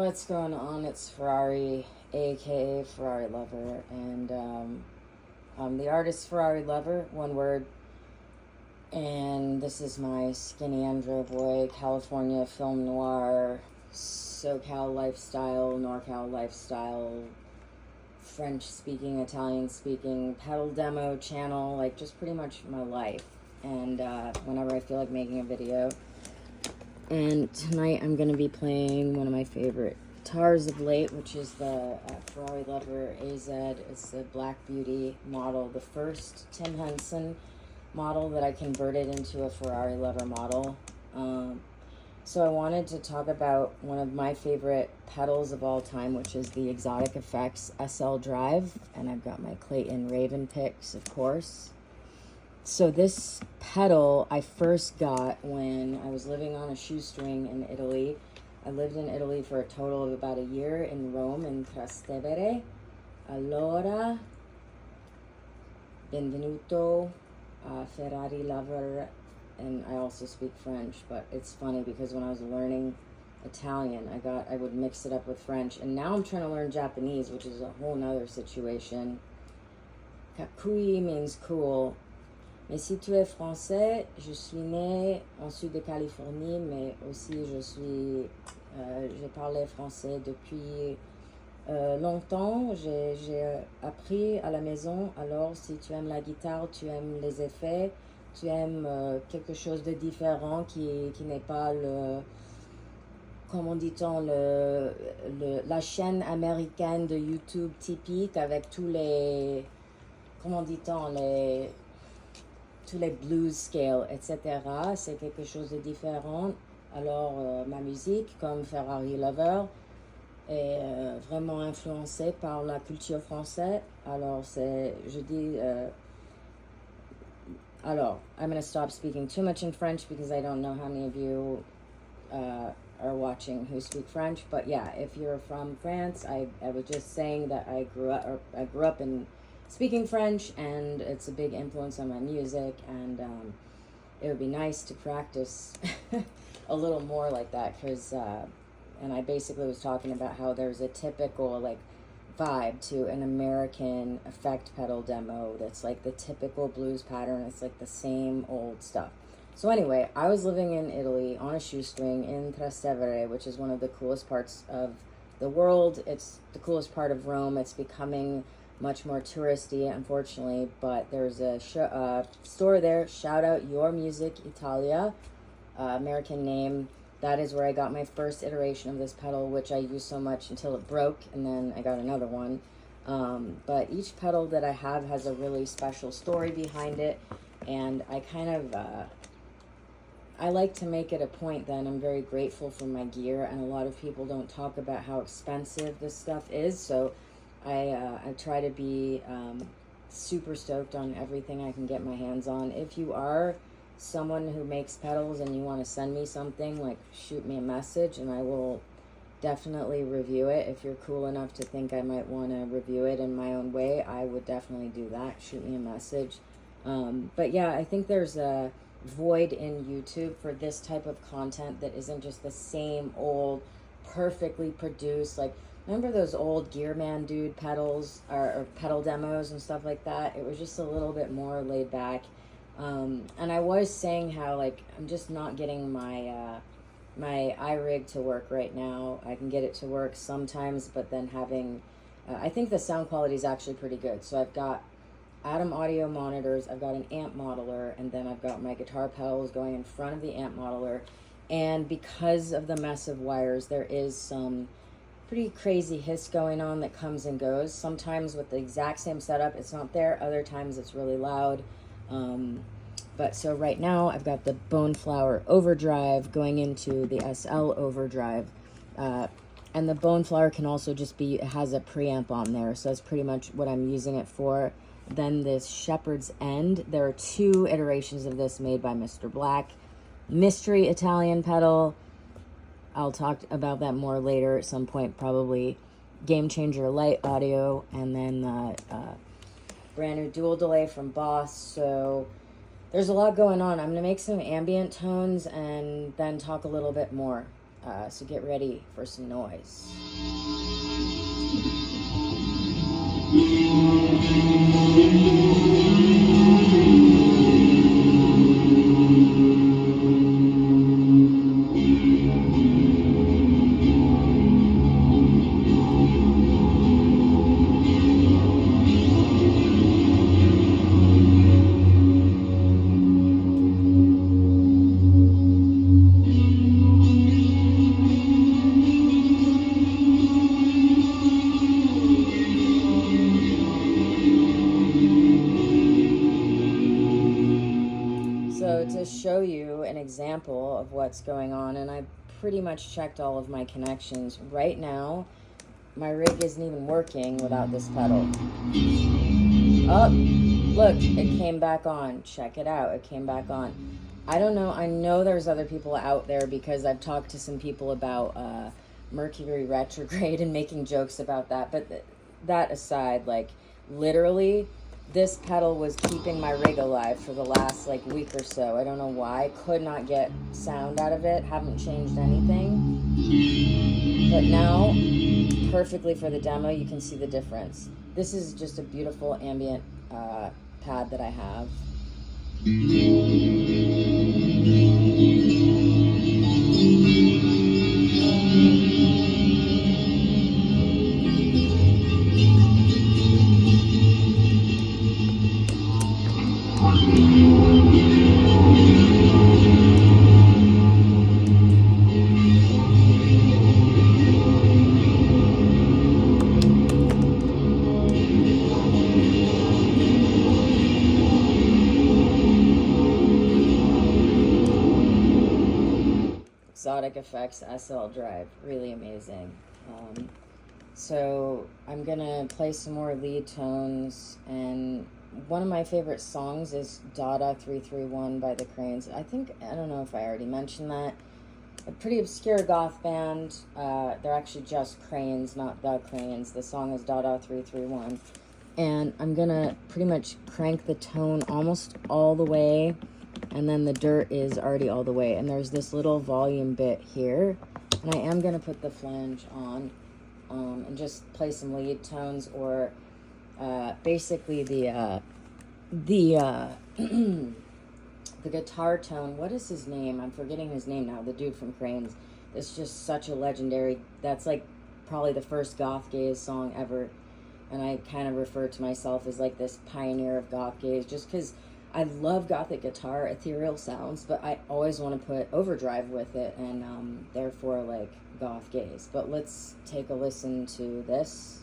What's going on? It's Ferrari, aka Ferrari Lover, and I'm the artist Ferrari Lover, one word. And this is my 𝔥𝔬𝔱𝔢𝔯𝔠 boy, California film noir, SoCal lifestyle, NorCal lifestyle, French-speaking, Italian-speaking, pedal demo channel, like just pretty much my life. And whenever I feel like making a video. And tonight I'm going to be playing one of my favorite guitars of late, which is the Ferrari Lover AZ. It's the Black Beauty model, the first Tim Henson model that I converted into a Ferrari Lover model. So I wanted to talk about one of my favorite pedals of all time, which is the Exotic Effects SL Drive. And I've got my Clayton Raven picks, of course. So this pedal I first got when I was living on a shoestring in Italy. I lived in Italy for a total of about a year in Rome, in Trastevere. Allora, benvenuto a Ferrari Lover. And I also speak French, but it's funny because when I was learning Italian, I would mix it up with French. And now I'm trying to learn Japanese, which is a whole nother situation. Kakui means cool. Mais si tu es français, je suis né en sud de Californie, mais aussi j'ai parlé français depuis longtemps. J'ai appris à la maison. Alors, si tu aimes la guitare, tu aimes les effets, tu aimes quelque chose de différent qui n'est pas comment dit-on, la chaîne américaine de YouTube typique avec tous les, comment dit-on, tous les blues scales, etc. C'est quelque chose de différent. Alors, ma musique, comme Ferrari Lover, est vraiment influencée par la culture française. Alors, alors, I'm going to stop speaking too much in French because I don't know how many of you are watching who speak French. But yeah, if you're from France, I was just saying that I grew up in speaking French, and it's a big influence on my music, and it would be nice to practice a little more like that, because and I basically was talking about how there's a typical like vibe to an American effect pedal demo that's like the typical blues pattern. It's like the same old stuff. So anyway, I was living in Italy on a shoestring in Trastevere, which is one of the coolest parts of the world. It's the coolest part of Rome. It's becoming much more touristy, unfortunately, but there's a store there. Shout out Your Music Italia, American name. That is where I got my first iteration of this pedal, which I used so much until it broke, and then I got another one. But each pedal that I have has a really special story behind it, and I kind of I like to make it a point that I'm very grateful for my gear, and a lot of people don't talk about how expensive this stuff is, so I try to be super stoked on everything I can get my hands on. If you are someone who makes pedals and you want to send me something, like shoot me a message and I will definitely review it. If you're cool enough to think I might want to review it in my own way, I would definitely do that. Shoot me a message. But yeah, I think there's a void in YouTube for this type of content that isn't just the same old perfectly produced, like, remember those old Gearman Dude pedals or pedal demos and stuff like that? It was just a little bit more laid back. And I was saying how, like, I'm just not getting my my iRig to work right now. I can get it to work sometimes, but then having I think the sound quality is actually pretty good. So I've got Atom audio monitors, I've got an amp modeler, and then I've got my guitar pedals going in front of the amp modeler. And because of the mess of wires, there is some pretty crazy hiss going on that comes and goes. Sometimes with the exact same setup, it's not there. Other times it's really loud. But so right now I've got the Bone Flower Overdrive going into the SL Overdrive. And the Bone Flower can also just be, it has a preamp on there. So that's pretty much what I'm using it for. Then this Shepherd's End. There are 2 iterations of this made by Mr. Black. Mystery Italian pedal. I'll talk about that more later at some point, probably. Game Changer Light audio, and then brand new dual delay from Boss. So there's a lot going on. I'm going to make some ambient tones and then talk a little bit more. So get ready for some noise. So to show you an example of what's going on, and I pretty much checked all of my connections. Right now, my rig isn't even working without this pedal. Oh, look, it came back on. Check it out, it came back on. I don't know, I know there's other people out there because I've talked to some people about Mercury retrograde and making jokes about that, but that aside, like, literally, this pedal was keeping my rig alive for the last like week or so. I don't know why. Could not get sound out of it. Haven't changed anything. But now, perfectly for the demo, you can see the difference. This is just a beautiful ambient pad that I have. Exotic Effects SL drive, really amazing. So I'm gonna play some more lead tones, and one of my favorite songs is Dada 331 by the Cranes. I don't know if I already mentioned that. A pretty obscure goth band. They're actually just Cranes, not the Cranes. The song is Dada 331. And I'm gonna pretty much crank the tone almost all the way, and then the dirt is already all the way. And there's this little volume bit here. And I am gonna put the flange on and just play some lead tones, or basically the guitar tone. What is his name? I'm forgetting his name now. The dude from Cranes. It's just such a legendary. That's like probably the first goth gaze song ever, and I kind of refer to myself as like this pioneer of goth gaze, just because I love gothic guitar, ethereal sounds, but I always want to put overdrive with it, and therefore like goth gaze. But let's take a listen to this.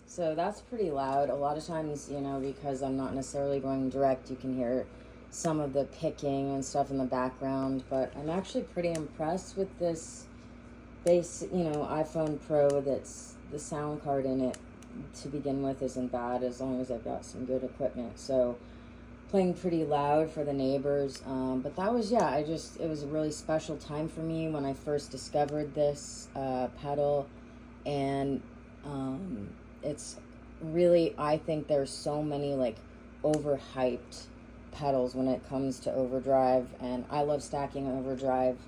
So that's pretty loud. A lot of times, you know, because I'm not necessarily going direct, you can hear some of the picking and stuff in the background, but I'm actually pretty impressed with this bass, you know, iPhone Pro. That's the sound card in it to begin with isn't bad, as long as I've got some good equipment. So playing pretty loud for the neighbors, but that was, yeah, it was a really special time for me when I first discovered this pedal, and it's really, I think there's so many like overhyped pedals when it comes to overdrive, and I love stacking overdrive.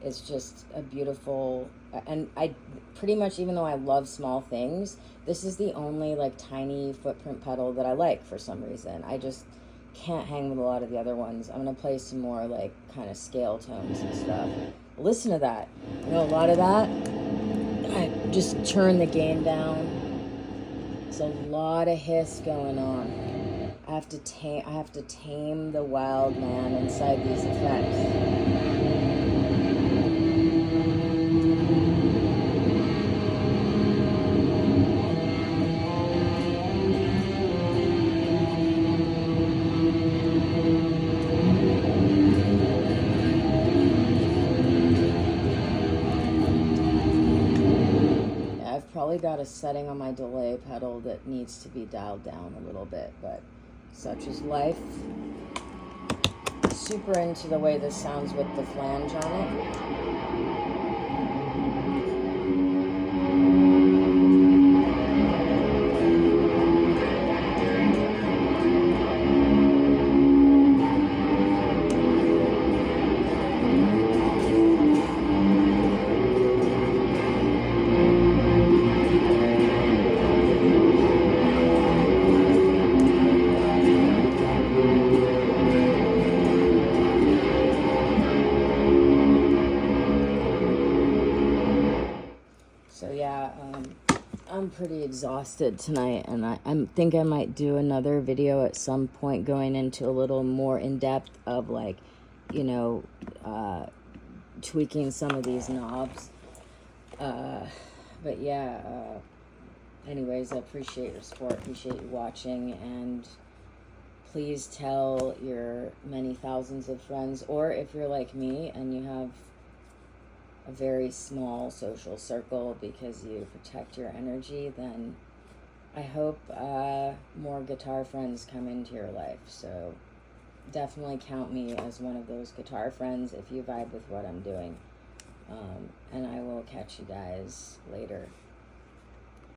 It's just a beautiful, and I pretty much, even though I love small things, this is the only like tiny footprint pedal that I like for some reason. I just can't hang with a lot of the other ones. I'm gonna play some more like kind of scale tones and stuff. Listen to that. You know, a lot of that, I just turn the gain down. There's a lot of hiss going on. I have to tame the wild man inside these effects. probably got a setting on my delay pedal that needs to be dialed down a little bit, but such is life. Super into the way this sounds with the flange on it. I'm pretty exhausted tonight, and I think I might do another video at some point going into a little more in-depth of, like, you know, tweaking some of these knobs. But yeah, anyways, I appreciate your support, appreciate you watching, and please tell your many thousands of friends, or if you're like me and you have a very small social circle because you protect your energy, then I hope more guitar friends come into your life. So definitely count me as one of those guitar friends if you vibe with what I'm doing. And I will catch you guys later.